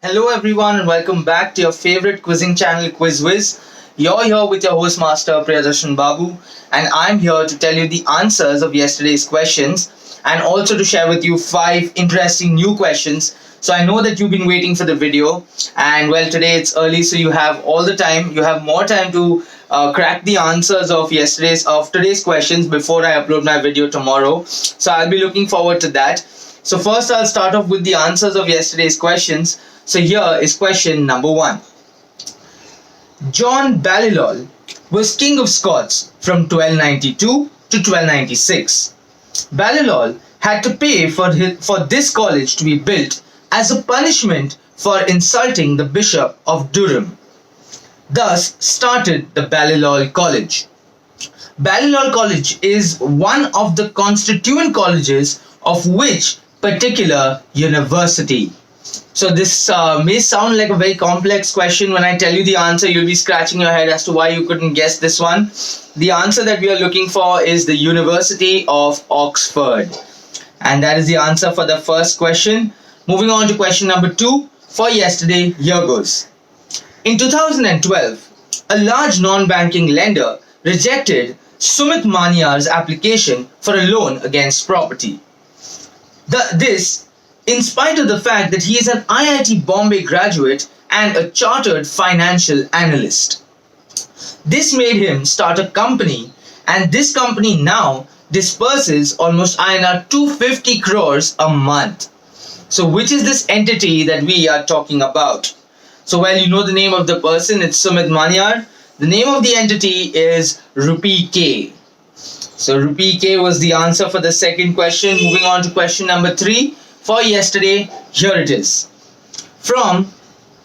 Hello everyone and welcome back to your favorite quizzing channel Whiz. You're here with your host master Priyadarshan Babu and I'm here to tell you the answers of yesterday's questions and also to share with you 5 interesting new questions. So I know that you've been waiting for the video and well today it's early so you have all the time. You have more time to crack the answers of today's questions before I upload my video tomorrow. So I'll be looking forward to that. So first I'll start off with the answers of yesterday's questions. So here is question number 1. John Balliol was King of Scots from 1292 to 1296. Balliol had to pay for this college to be built as a punishment for insulting the Bishop of Durham. Thus started the Balliol College. Balliol College is one of the constituent colleges of which particular university? So this may sound like a very complex question. When I tell you the answer, you'll be scratching your head as to why you couldn't guess this one. The answer that we are looking for is the University of Oxford. And that is the answer for the first question. Moving on to question number 2 for yesterday, here goes. In 2012, a large non-banking lender rejected Sumit Maniar's application for a loan against property. This, in spite of the fact that he is an IIT Bombay graduate and a chartered financial analyst. This made him start a company, and this company now disperses almost INR 250 crores a month. So which is this entity that we are talking about? So well, you know the name of the person, it's Sumit Maniar. The name of the entity is Rupee K. So Rupee K was the answer for the second question. Moving on to question number 3 for yesterday, here it is. From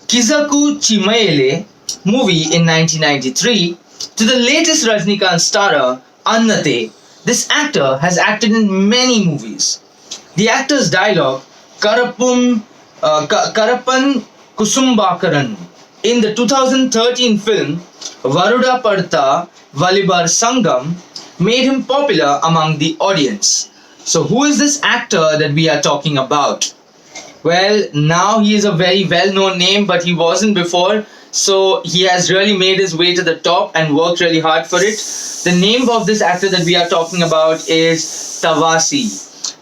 Kizaku Chimaele movie in 1993 to the latest Rajnikant starrer Annate, this actor has acted in many movies. The actor's dialogue Karappan Kusumbakaran in the 2013 film Varuda Padta Valibar Sangam made him popular among the audience. So who is this actor that we are talking about? Well, now he is a very well-known name, but he wasn't before. So he has really made his way to the top and worked really hard for it. The name of this actor that we are talking about is Tawasi.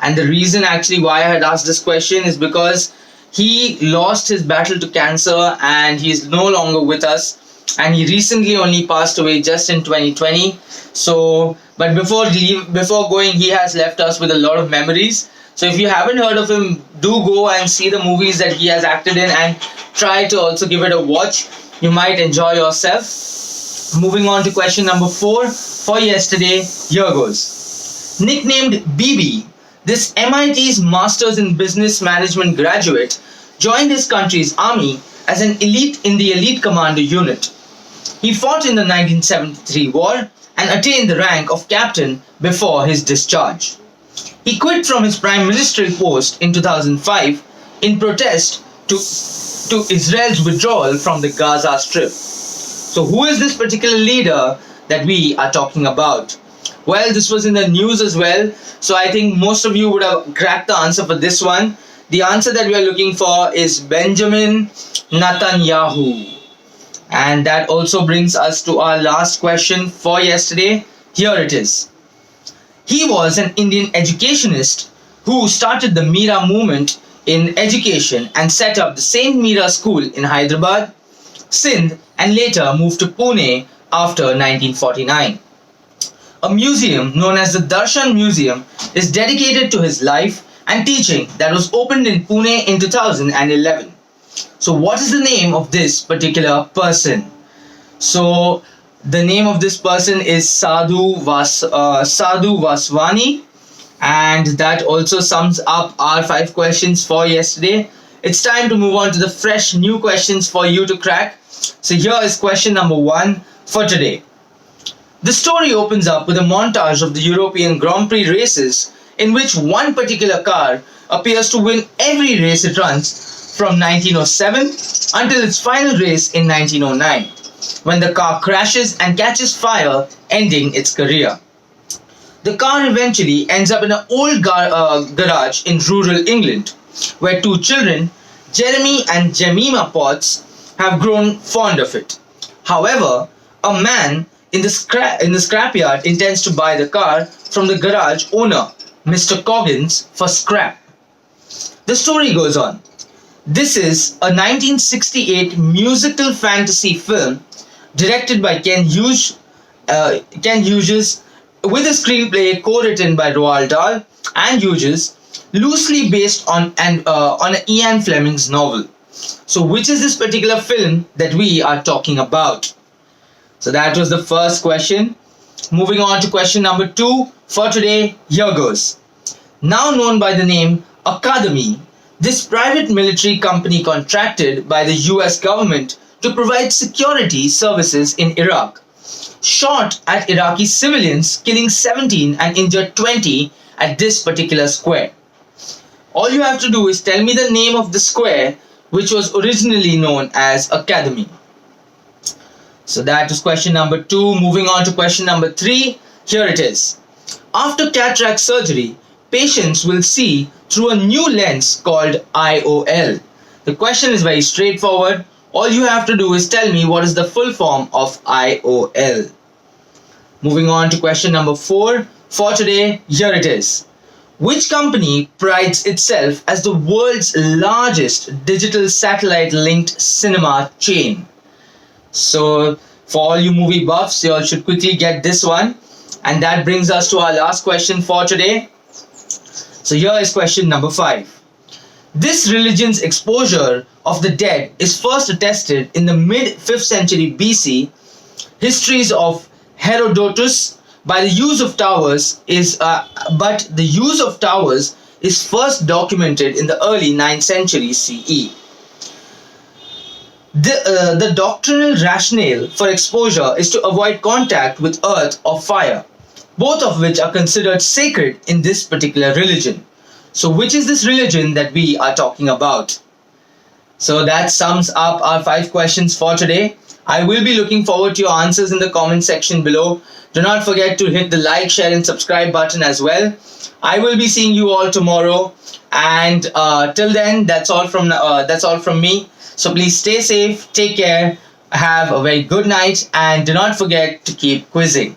And the reason actually why I had asked this question is because he lost his battle to cancer and he is no longer with us. And he recently only passed away just in 2020. So, but before going, he has left us with a lot of memories. So if you haven't heard of him, do go and see the movies that he has acted in and try to also give it a watch. You might enjoy yourself. Moving on to question number 4 for yesterday, here goes. Nicknamed BB, this MIT's Masters in Business Management graduate joined his country's army as an elite in the elite commando unit. He fought in the 1973 war and attained the rank of captain before his discharge. He quit from his prime ministerial post in 2005 in protest to Israel's withdrawal from the Gaza Strip. So who is this particular leader that we are talking about? Well, this was in the news as well, so I think most of you would have cracked the answer for this one. The answer that we are looking for is Benjamin Netanyahu. And that also brings us to our last question for yesterday. Here it is. He was an Indian educationist who started the Meera movement in education and set up the St. Meera School in Hyderabad, Sindh, and later moved to Pune after 1949. A museum known as the Darshan Museum is dedicated to his life and teaching that was opened in Pune in 2011. So what is the name of this particular person? So the name of this person is Sadhu Vaswani, and that also sums up our 5 questions for yesterday. It's time to move on to the fresh new questions for you to crack. So here is question number 1 for today. The story opens up with a montage of the European Grand Prix races in which one particular car appears to win every race it runs from 1907 until its final race in 1909, when the car crashes and catches fire, ending its career. The car eventually ends up in an old garage in rural England, where 2 children, Jeremy and Jemima Potts have grown fond of it. However, a man in the scrapyard intends to buy the car from the garage owner, Mr. Coggins, for scrap. The story goes on. This is a 1968 musical fantasy film directed by Ken Hughes, with a screenplay co-written by Roald Dahl and Hughes, loosely based on an Ian Fleming's novel. So, which is this particular film that we are talking about? So that was the first question. Moving on to question number 2 for today. Here goes. Now known by the name Academy, this private military company contracted by the US government to provide security services in Iraq shot at Iraqi civilians, killing 17 and injured 20 at this particular square. All you have to do is tell me the name of the square which was originally known as Academy. So that was question number 2. Moving on to question number 3. Here it is. After cataract surgery, patients will see through a new lens called IOL. The question is very straightforward. All you have to do is tell me what is the full form of IOL. Moving on to question number 4 for today. Here it is. Which company prides itself as the world's largest digital satellite-linked cinema chain? So, for all you movie buffs, you all should quickly get this one. And that brings us to our last question for today. So, here is question number 5. This religion's exposure of the dead is first attested in the mid-5th century BC. Histories of Herodotus by the use of towers but the use of towers is first documented in the early 9th century CE. The doctrinal rationale for exposure is to avoid contact with earth or fire, both of which are considered sacred in this particular religion. So which is this religion that we are talking about? So that sums up our 5 questions for today. I will be looking forward to your answers in the comment section below. Do not forget to hit the like, share and subscribe button as well. I will be seeing you all tomorrow, and till then, that's all from me. So please stay safe, take care, have a very good night, and do not forget to keep quizzing.